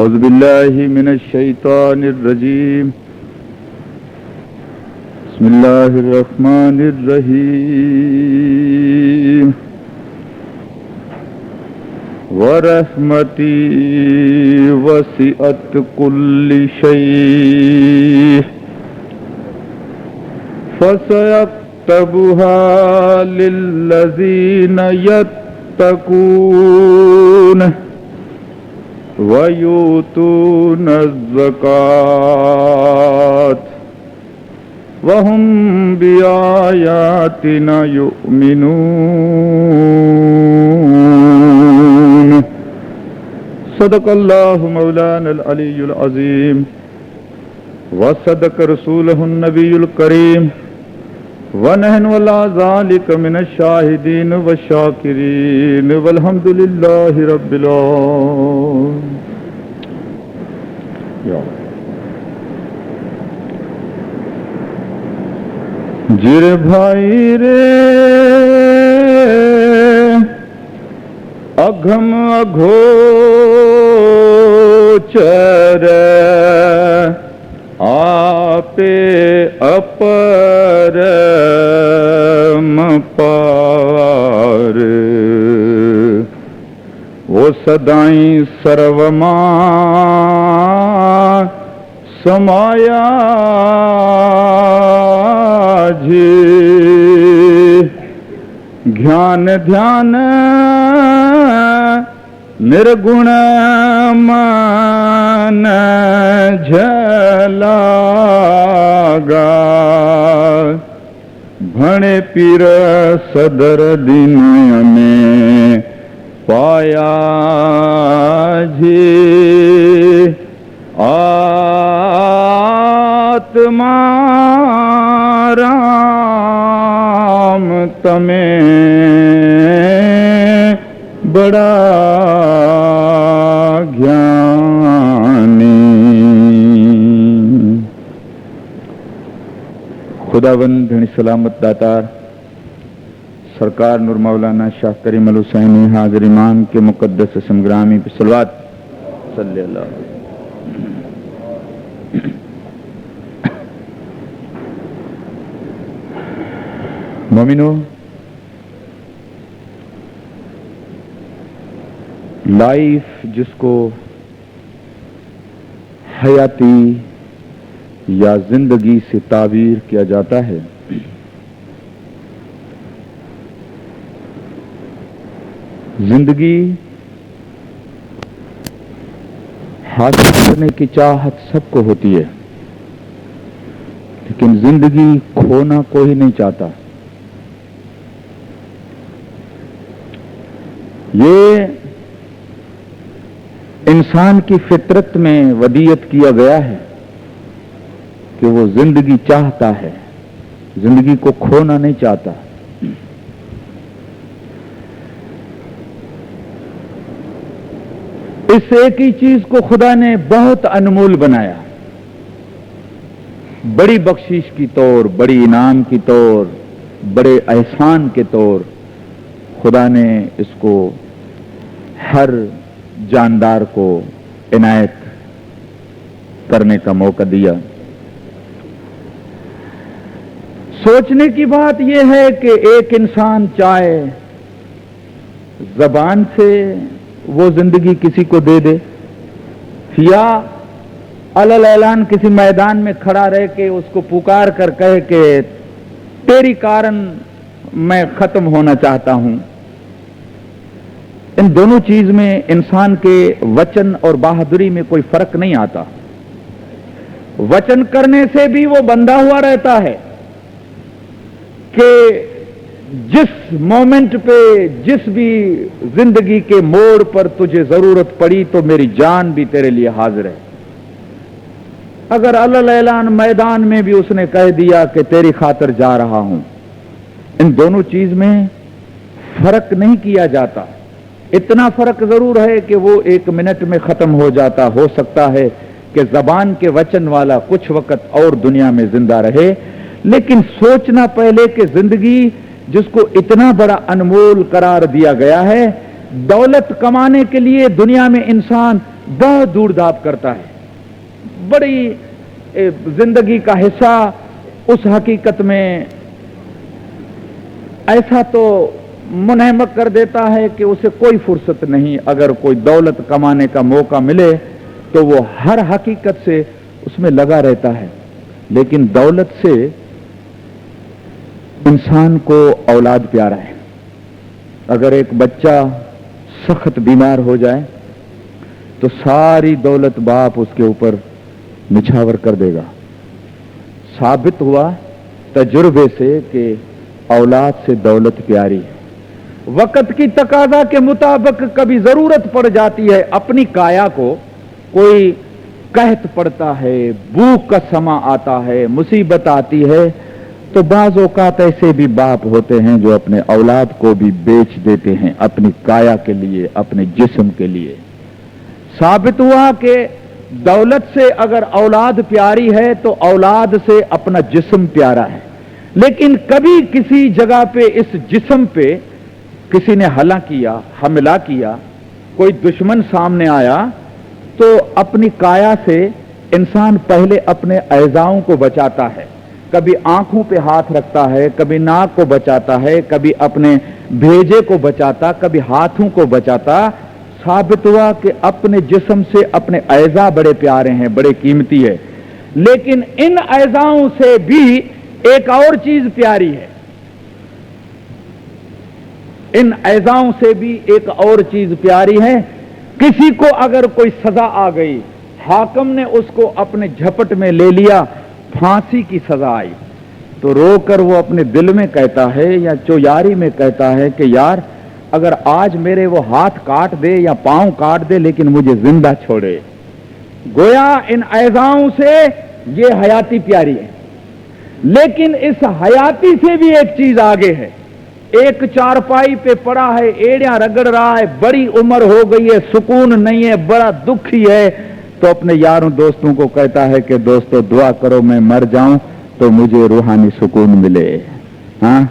أعوذ بالله من الشيطان الرجيم بسم الله الرحمن الرحيم ورحمتي وسعت كل شيء فسيكتبها للذين يتقون وَيُؤْتُونَ الزَّكَاةَ وَهُمْ بِآيَاتِنَا يُؤْمِنُونَ صدق الله مولانا العلي العظيم وصدق رسوله النبي الكريم ونحن على ذلك من الشاهدين والشاكرين والحمد لله رب العالمين. جر بھائی رے اگھم اگھوچر آپے اپرم پار وہ سدائیں سروما سمایا جی گھیان دھیان نرگن مان جھلاگا بھنے پیر صدر دن میں پایا جی آتما رام تمہیں بڑا گیانی. خداوند دھنی سلامت داتار سرکار نور مولانا شاہ کریم الحسینی حاضر امام کے مقدس اسم گرامی پہ صلوات صلی اللہ علیہ وسلم. مومنو، لائف جس کو حیاتی یا زندگی سے تعبیر کیا جاتا ہے، زندگی حاصل کرنے کی چاہت سب کو ہوتی ہے، لیکن زندگی کھونا کوئی نہیں چاہتا. یہ انسان کی فطرت میں ودیعت کیا گیا ہے کہ وہ زندگی چاہتا ہے، زندگی کو کھونا نہیں چاہتا. اس ایک ہی چیز کو خدا نے بہت انمول بنایا، بڑی بخشش کی طور، بڑی انعام کی طور، بڑے احسان کے طور خدا نے اس کو ہر جاندار کو عنایت کرنے کا موقع دیا. سوچنے کی بات یہ ہے کہ ایک انسان چاہے زبان سے وہ زندگی کسی کو دے دے، یا علل اعلان کسی میدان میں کھڑا رہ کے اس کو پکار کر کہے کہ تیری کارن میں ختم ہونا چاہتا ہوں. ان دونوں چیز میں انسان کے وچن اور بہادری میں کوئی فرق نہیں آتا. وچن کرنے سے بھی وہ بندھا ہوا رہتا ہے کہ جس مومنٹ پہ، جس بھی زندگی کے موڑ پر تجھے ضرورت پڑی تو میری جان بھی تیرے لیے حاضر ہے. اگر علل اعلان میدان میں بھی اس نے کہہ دیا کہ تیری خاطر جا رہا ہوں، ان دونوں چیز میں فرق نہیں کیا جاتا. اتنا فرق ضرور ہے کہ وہ ایک منٹ میں ختم ہو جاتا. ہو سکتا ہے کہ زبان کے وچن والا کچھ وقت اور دنیا میں زندہ رہے، لیکن سوچنا پہلے کہ زندگی جس کو اتنا بڑا انمول قرار دیا گیا ہے، دولت کمانے کے لیے دنیا میں انسان बहुत दूर दाब करता है, बड़ी जिंदगी का हिस्सा उस हकीकत में ऐसा तो मुनहमक कर देता है कि उसे कोई फुर्सत नहीं। अगर कोई दौलत कमाने का मौका मिले तो वो हर हकीकत से उसमें लगा रहता है, लेकिन दौलत से इंसान को औलाद प्यारा है। अगर एक बच्चा सख्त बीमार हो जाए तो सारी दौलत बाप उसके ऊपर निछावर कर देगा। साबित हुआ तजुर्बे से कि औलाद से दौलत प्यारी है। वक्त की तकाजा के मुताबिक कभी जरूरत पड़ जाती है, अपनी काया को कोई कहत पड़ता है, भूख का समा आता है, मुसीबत आती है, तो बाज़ औक़ात ऐसे भी बाप होते हैं जो अपने औलाद को भी बेच देते हैं अपनी काया के लिए, अपने जिस्म के लिए। साबित हुआ कि दौलत से अगर औलाद प्यारी है तो औलाद से अपना जिस्म प्यारा है। लेकिन कभी किसी जगह पे इस जिस्म पे किसी ने हमला किया, कोई दुश्मन सामने आया, तो अपनी काया से इंसान पहले अपने अज़ाओं को बचाता है। कभी आंखों पे हाथ रखता है, कभी नाक को बचाता है, कभी अपने भेजे को बचाता, कभी हाथों को बचाता। साबित हुआ कि अपने जिस्म से अपने अज़ा बड़े प्यारे हैं, बड़े कीमती है। लेकिन इन अज़ाओं से भी एक और चीज प्यारी है, इन अज़ाओं से भी एक और चीज प्यारी है। किसी को अगर कोई सजा आ गई, हाकिम ने उसको अपने झपट में ले लिया, फांसी की सजा आई, तो रोकर वो अपने दिल में कहता है या चौयारी में कहता है कि यार अगर आज मेरे वो हाथ काट दे या पांव काट दे लेकिन मुझे जिंदा छोड़े। गोया इन अज़ाओं से ये हयाती प्यारी है। लेकिन इस हयाती से भी एक चीज आगे है। एक चारपाई पे पड़ा है, एड़ियां रगड़ रहा है, बड़ी उम्र हो गई है, सुकून नहीं है, बड़ा दुखी है, तो अपने यारों दोस्तों को कहता है कि दोस्तों दुआ करो मैं मर जाऊं तो मुझे रूहानी सुकून मिले। हाँ,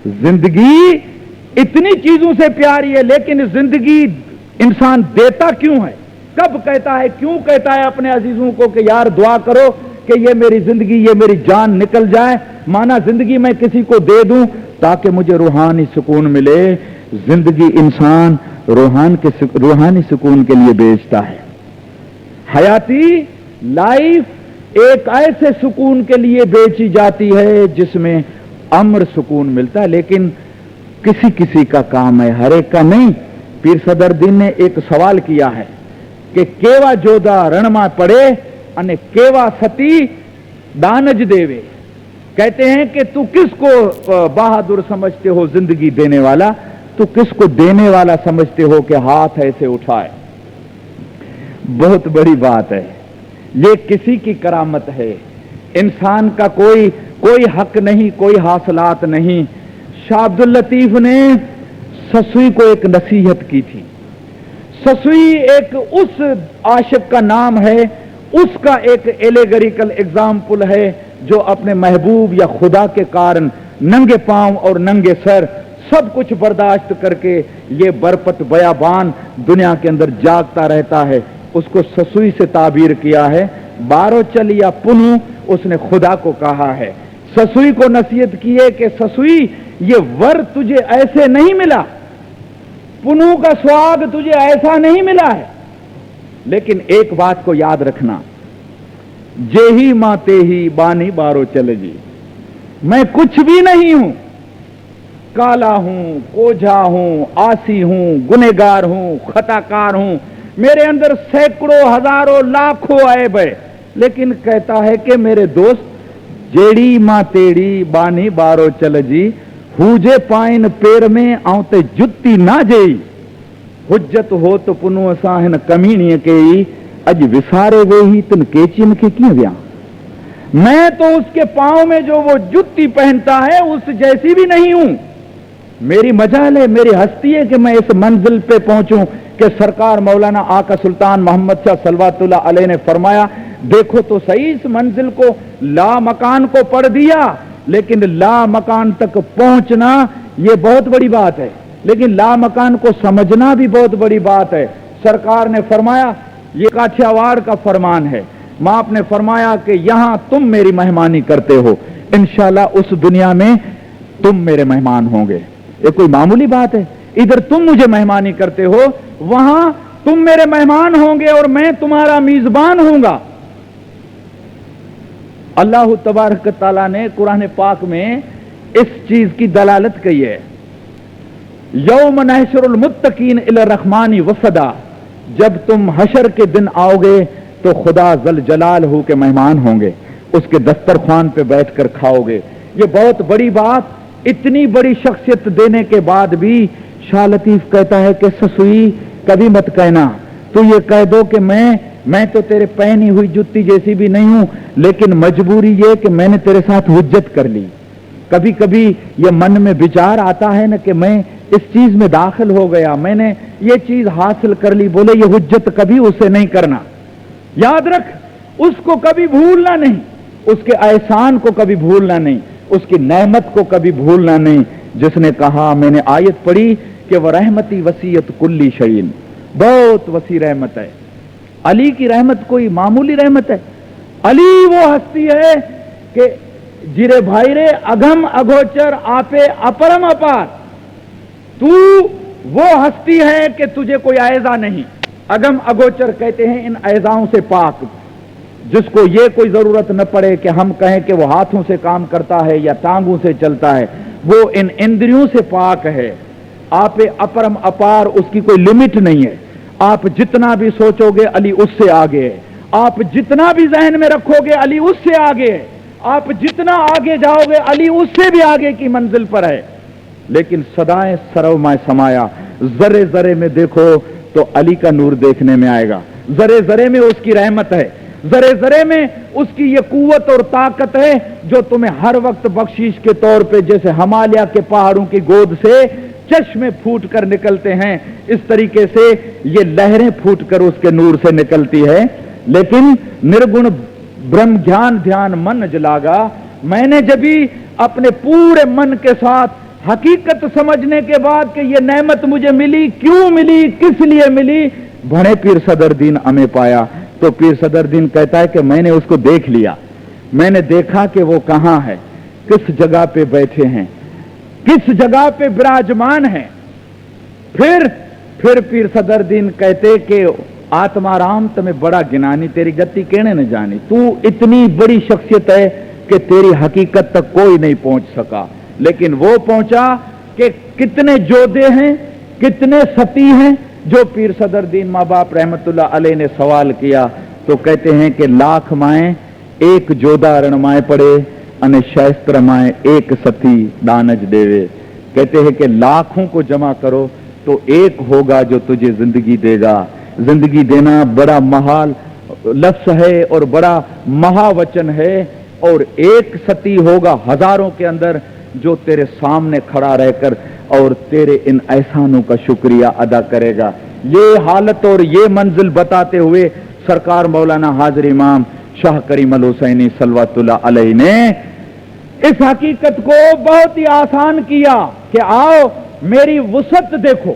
जिंदगी इतनी चीजों से प्यारी है, लेकिन जिंदगी इंसान देता क्यों है? कब कहता है, क्यों कहता है अपने अजीजों को कि यार दुआ करो कि ये मेरी जिंदगी, ये मेरी जान निकल जाए, माना जिंदगी मैं किसी को दे दूं ताकि मुझे रूहानी सुकून मिले। जिंदगी इंसान रूहानी सुकून के लिए बेचता है। हयाती लाइफ एक ऐसे सुकून के लिए बेची जाती है जिसमें अमर सुकून मिलता है, लेकिन किसी किसी का काम है, हर एक का नहीं। पीर सदरुद्दीन ने एक सवाल किया है कि केवा जोधा रणमा पड़े अने केवा सती दानज देवे। कहते हैं कि तू किसको बहादुर समझते हो जिंदगी देने वाला, तू किसको देने वाला समझते हो कि हाथ ऐसे उठाए। बहुत बड़ी बात है, ये किसी की करामत है, इंसान का कोई हक नहीं, कोई हासिलात नहीं। शाह अब्दुल लतीफ ने ससुई को एक नसीहत की थी। ससुई एक उस आशिक का नाम है, उसका एक एलेगरिकल एग्जाम्पल है जो अपने महबूब या खुदा के कारण नंगे पांव और नंगे सर सब कुछ बर्दाश्त करके ये बरपत बयाबान दुनिया के अंदर जागता रहता है। उसको ससुई से ताबीर किया है, बारो चल या पुनू, उसने खुदा को कहा है। ससुई को नसीहत की है कि ससुई ये वर तुझे ऐसे नहीं मिला, पुनू का स्वाद तुझे ऐसा नहीं मिला है, लेकिन एक बात को याद रखना, जेही मां तेही बानी बारो चले जी। मैं कुछ भी नहीं हूं, काला हूं, कोझा हूं, आसी हूं, गुनहगार हूं, खताकार हूं, मेरे अंदर सैकड़ों हजारों लाखों ऐब है, लेकिन कहता है कि मेरे दोस्त जेड़ी मां तेड़ी बानी बारो चल जी, हुजे पाइन पेर में आउते जुत्ती ना जेई, हुज्जत हो तो पुनो साहिन कमीणीअ कई, अज विसारे वे ही तन केचिन के क्यों व्या। मैं तो उसके पांव में जो वो जुत्ती पहनता है उस जैसी भी नहीं हूं। मेरी मजाल है, मेरी हस्ती है कि मैं इस मंजिल पे पहुंचूं कि सरकार मौलाना आका सुल्तान मोहम्मद शाह सल्लल्लाहु अलैहि ने फरमाया, देखो तो सही इस मंजिल को, ला मकान को पढ़ दिया, लेकिन ला मकान तक पहुंचना ये बहुत बड़ी बात है, लेकिन ला मकान को समझना भी बहुत बड़ी बात है। सरकार ने फरमाया یہ काठियावाड़ का फरमान है। माँ ने फरमाया कि यहां तुम मेरी मेहमानी करते हो, इंशाल्लाह उस दुनिया में तुम मेरे मेहमान होंगे। ये कोई मामूली बात है? इधर तुम मुझे मेहमानी करते हो, वहां तुम मेरे मेहमान होंगे और मैं तुम्हारा मेजबान होऊंगा। अल्लाह तबारक तआला ने कुरान पाक में इस चीज की दलालत की है। यौम नहशरुल मुत्तकीन इला रहमानी वफदा, जब तुम हशर के दिन आओगे तो खुदा जल जलालहू के मेहमान होंगे, उसके दस्तरखान पे बैठकर खाओगे। ये बहुत बड़ी बात, इतनी बड़ी शख्सियत देने के बाद भी शाह लतीफ कहता है कि ससुई कभी मत कहना, तो ये कह दो कि मैं तो तेरे पहनी हुई जुत्ती जैसी भी नहीं हूं, लेकिन मजबूरी ये कि मैंने तेरे साथ हुज्जत कर ली। कभी कभी ये मन में विचार आता है ना कि मैं इस चीज में दाखिल हो गया, मैंने ये चीज हासिल कर ली, बोले ये हुज्जत कभी उसे नहीं करना। याद रख, उसको कभी भूलना नहीं, उसके एहसान को कभी भूलना नहीं, उसकी नेमत को कभी भूलना नहीं। जिसने कहा, मैंने आयत पढ़ी कि वह रहमती वसीयत कुल्ली शयीन, बहुत वसी रहमत है। अली की रहमत कोई मामूली रहमत है? अली वो हस्ती है कि जिरे भाई रे अगम अगोचर आपे अपरम अपार, तू वो हस्ती है कि तुझे कोई आयजा नहीं। अगम अगोचर कहते हैं इन ऐजाओं से पाक, जिसको ये कोई जरूरत न पड़े कि हम कहें कि वो हाथों से काम करता है या टांगों से चलता है, वो इन इंद्रियों से पाक है। आप अपरम अपार, उसकी कोई लिमिट नहीं है। आप जितना भी सोचोगे अली उससे आगे है, आप जितना भी जहन में रखोगे अली उससे आगे है, आप जितना आगे जाओगे अली उससे भी आगे की मंजिल पर है। लेकिन सदाएं सरवमाए समाया, जरे जरे में देखो तो अली का नूर देखने में आएगा, जरे जरे में उसकी रहमत है, जरे जरे में उसकी ये कुव्वत और ताकत है जो तुम्हें हर वक्त बख्शीश के तौर पे, जैसे हिमालय के पहाड़ों की गोद से चश्मे फूट कर निकलते हैं, इस तरीके से ये लहरें फूट कर उसके नूर से निकलती है। लेकिन निर्गुण ब्रह्म ज्ञान ध्यान मन जलागा, मैंने जब भी अपने पूरे मन के साथ हकीकत समझने के बाद कि ये नेमत मुझे मिली, क्यों मिली, किस लिए मिली, भणे पीर सदरदीन अमे पाया, तो पीर सदरदीन कहता है कि मैंने उसको देख लिया, मैंने देखा कि वो कहां है, किस जगह पे बैठे हैं, किस जगह पे विराजमान है। फिर पीर सदरदीन कहते कि आत्माराम तुम्हें बड़ा ज्ञानी, तेरी गति कहने न जानी, तू इतनी बड़ी शख्सियत है कि तेरी हकीकत तक कोई नहीं पहुंच सका, लेकिन वो पहुंचा कि कितने जोधे हैं, कितने सती हैं। जो पीर सदरदीन माँ बाप रहमतुल्लाह अलैह ने सवाल किया तो कहते हैं कि लाख माए एक जोधा रणमाए पड़े अने शस्त्र माए एक सती दानज देवे। कहते हैं कि लाखों को जमा करो तो एक होगा जो तुझे जिंदगी देगा। जिंदगी देना बड़ा महाल लफ्ज है और बड़ा महावचन है, और एक सती होगा हजारों के अंदर जो तेरे सामने खड़ा रहकर और तेरे इन एहसानों का शुक्रिया अदा करेगा। ये हालत और ये मंजिल बताते हुए सरकार मौलाना हाजिर इमाम शाह करीम अल हुसैनी सल्लल्लाहु अलैहि ने इस हकीकत को बहुत ही आसान किया कि आओ मेरी वुसअत देखो,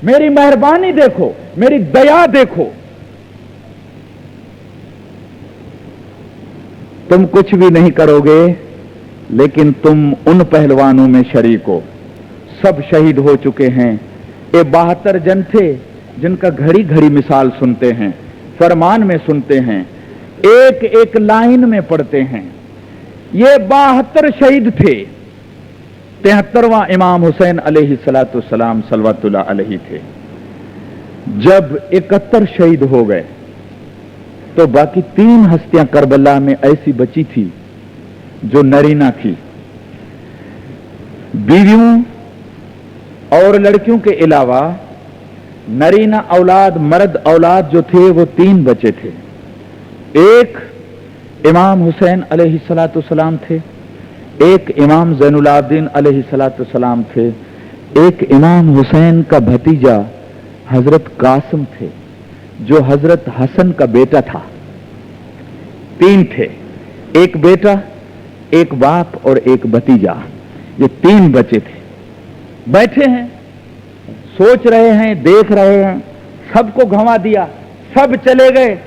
मेरी मेहरबानी देखो, मेरी दया देखो। तुम कुछ भी नहीं करोगे लेकिन तुम उन पहलवानों में शरीक हो, सब शहीद हो चुके हैं। ये 72 जन थे जिनका घड़ी घड़ी मिसाल सुनते हैं, फरमान में सुनते हैं, एक एक लाइन में पढ़ते हैं। ये 72 शहीद थे। 73वां इमाम हुसैन अलैहिस्सलातु वस्सलाम सल्लल्लाहु अलैहि थे। जब 71 शहीद हो गए तो बाकी 3 हस्तियां करबला में ऐसी बची थी जो नरीना थी। बीवियों और लड़कियों के अलावा नरीना औलाद, मर्द औलाद जो थे वो 3 बचे थे। एक इमाम हुसैन अलैहिस्सलातु वस्सलाम थे, एक इमाम ज़ैनुल आबिदीन अलैहिस्सलातु वस्सलाम थे, एक इमाम हुसैन का भतीजा हजरत कासिम थे जो हजरत हसन का बेटा था। 3 थे, एक बेटा, एक बाप और एक भतीजा, ये 3 बचे थे। बैठे हैं, सोच रहे हैं, देख रहे हैं, सबको घंवा दिया, सब चले गए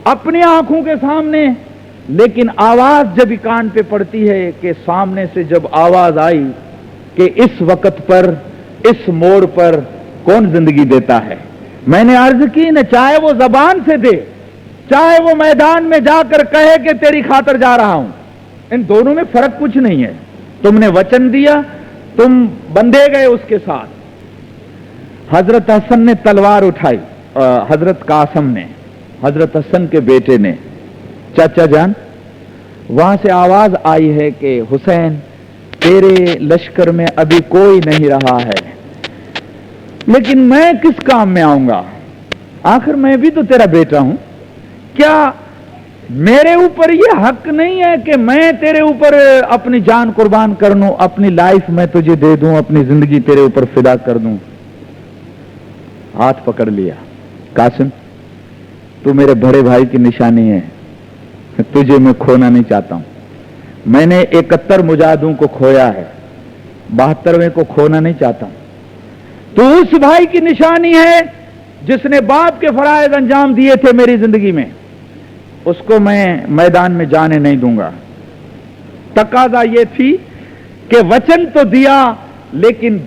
अपनी आंखों के सामने, लेकिन आवाज जब कान पे पड़ती है कि सामने से जब आवाज आई कि इस वक्त पर इस मोड़ पर कौन जिंदगी देता है, मैंने अर्ज की न, चाहे वो जबान से दे, चाहे वो मैदान में जाकर कहे कि तेरी खातर जा रहा हूं, इन दोनों में फर्क कुछ नहीं है। तुमने वचन दिया, तुम बंधे गए उसके साथ। हजरत हसन ने तलवार उठाई, हजरत कासम ने, हजरत हसन के बेटे ने, चाचा जान, वहां से आवाज आई है कि हुसैन तेरे लश्कर में अभी कोई नहीं रहा है, लेकिन मैं किस काम में आऊंगा, आखिर मैं भी तो तेरा बेटा हूं, क्या मेरे ऊपर ये हक नहीं है कि मैं तेरे ऊपर अपनी जान कुर्बान कर दूं, अपनी लाइफ मैं तुझे दे दूं, अपनी जिंदगी तेरे ऊपर फिदा कर दूं। हाथ पकड़ लिया, कासिम तू मेरे बड़े भाई की निशानी है, तुझे मैं खोना नहीं चाहता हूं। मैंने 71 मुजाहिदों को खोया है, 72वें को खोना नहीं चाहता हूं। तू उस भाई की निशानी है जिसने बाप के फराइज अंजाम दिए थे मेरी जिंदगी में, उसको मैं मैदान में जाने नहीं दूंगा। तकाजा ये थी कि वचन तो दिया लेकिन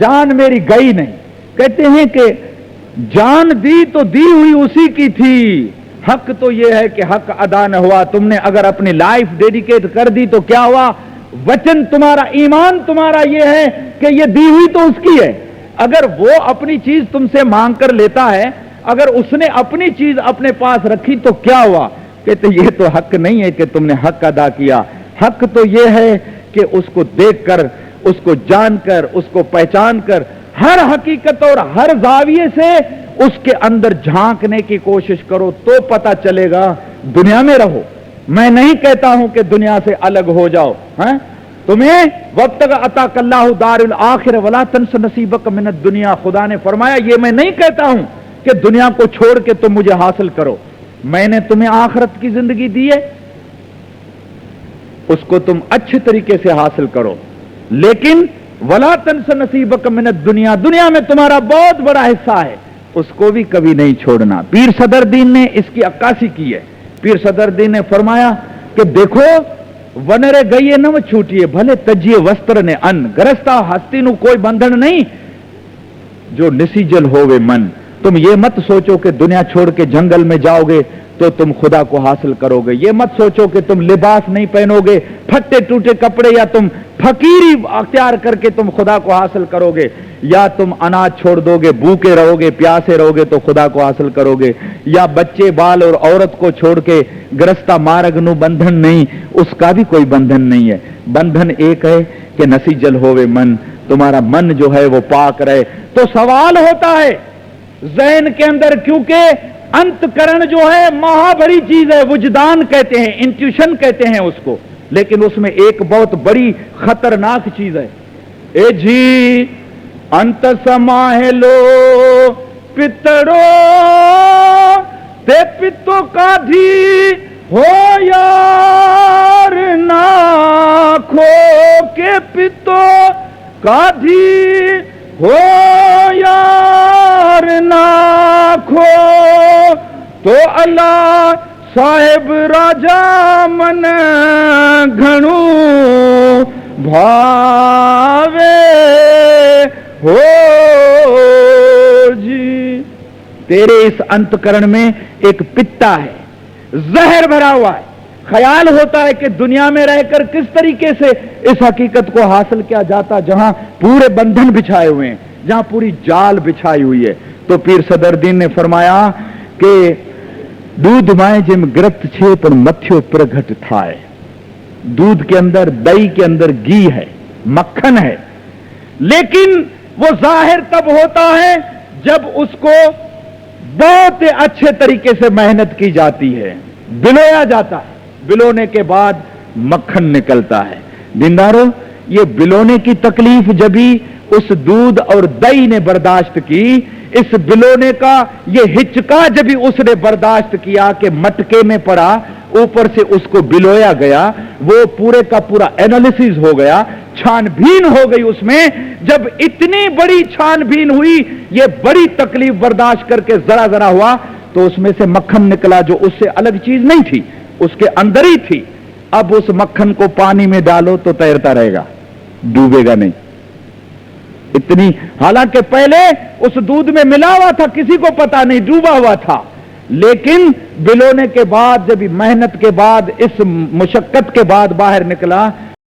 जान मेरी गई नहीं। कहते हैं कि जान दी तो दी हुई उसी की थी, हक तो यह है कि हक अदा न हुआ। तुमने अगर अपनी लाइफ डेडिकेट कर दी तो क्या हुआ, वचन तुम्हारा, ईमान तुम्हारा यह है कि यह दी हुई तो उसकी है। अगर वो अपनी चीज तुमसे मांग कर लेता है, अगर उसने अपनी चीज अपने पास रखी तो क्या हुआ। कहते ये तो हक नहीं है कि तुमने हक अदा किया, हक तो यह है कि उसको देखकर, उसको जानकर, उसको पहचान कर, हर हकीकत और हर जाविये से उसके अंदर झांकने की कोशिश करो तो पता चलेगा। दुनिया में रहो, मैं नहीं कहता हूं कि दुनिया से अलग हो जाओ, हैं? तुम्हें वक्त अता कल्लाहु दारुल आखिर वला तंस नसीबक मिनद दुनिया, खुदा ने फरमाया ये मैं नहीं कहता हूं कि दुनिया को छोड़ के तुम मुझे हासिल करो, मैंने तुम्हें आखिरत की जिंदगी दी है, उसको तुम अच्छे तरीके से हासिल करो, लेकिन वला तंस नसीबक मिनद दुनिया, दुनिया में तुम्हारा बहुत बड़ा हिस्सा है, उसको भी कभी नहीं छोड़ना। पीर सदर दीन ने इसकी अक्कासी की है। पीर सदर दीन ने फरमाया कि देखो वनरे गई न छूटिए, भले तजिए वस्त्र ने अन्न, गरस्ता हस्ती नु कोई बंधन नहीं, जो निसीजल होवे मन। तुम ये मत सोचो कि दुनिया छोड़ के जंगल में जाओगे तो तुम खुदा को हासिल करोगे, ये मत सोचो कि तुम लिबास नहीं पहनोगे, फटे टूटे कपड़े, या तुम फकीरी अख्तियार करके तुम खुदा को हासिल करोगे, या तुम अनाज छोड़ दोगे, भूखे रहोगे, प्यासे रहोगे तो खुदा को हासिल करोगे, या बच्चे बाल और औरत को छोड़ के ग्रस्ता मार्ग नु बंधन नहीं, उसका भी कोई बंधन नहीं है। बंधन एक है कि नसीजल होवे मन, तुम्हारा मन जो है वो पाक रहे। तो सवाल होता है ज़हन के अंदर, क्योंकि अंतकरण जो है महाबड़ी चीज है, वुजदान कहते हैं, इंट्यूशन कहते हैं उसको, लेकिन उसमें एक बहुत बड़ी खतरनाक चीज है। ए जी अंत समाहेलो पितरो ते पितो काधी हो यार नाखो के पितो काधी हो यार नाखो, तो अल्लाह साहेब राजा मन घणू भावे हो जी। तेरे इस अंतकरण में एक पित्ता है, जहर भरा हुआ है। ख्याल होता है कि दुनिया में रहकर किस तरीके से इस हकीकत को हासिल किया जाता, जहां पूरे बंधन बिछाए हुए हैं, जहां पूरी जाल बिछाई हुई है। तो पीर सदरदीन ने फरमाया कि दूध माए जिम गिरफ्त छे पर मथ्यो प्रगट थाए। दूध के अंदर, दही के अंदर घी है, मक्खन है, लेकिन वो जाहिर तब होता है जब उसको बहुत अच्छे तरीके से मेहनत की जाती है, बिलोया जाता है, बिलोने के बाद मक्खन निकलता है। दीनदारों, ये बिलोने की तकलीफ जब भी उस दूध और दही ने बर्दाश्त की, इस बिलोने का ये हिचका जब भी उसने बर्दाश्त किया कि मटके में पड़ा, ऊपर से उसको बिलोया गया, वो पूरे का पूरा एनालिसिस हो गया, چھان بین ہو گئی اس میں. جب اتنی بڑی چھان بین ہوئی, یہ بڑی تکلیف برداشت کر کے ذرا ذرا ہوا, تو اس میں سے مکھن نکلا جو اس سے الگ چیز نہیں تھی, اس کے اندر ہی تھی. اب اس مکھن کو پانی میں ڈالو تو تیرتا رہے گا, ڈوبے گا نہیں. اتنی, حالانکہ پہلے اس دودھ میں ملا ہوا تھا, کسی کو پتا نہیں, ڈوبا ہوا تھا. لیکن بلونے کے بعد, جب محنت کے بعد, اس مشقت کے بعد باہر نکلا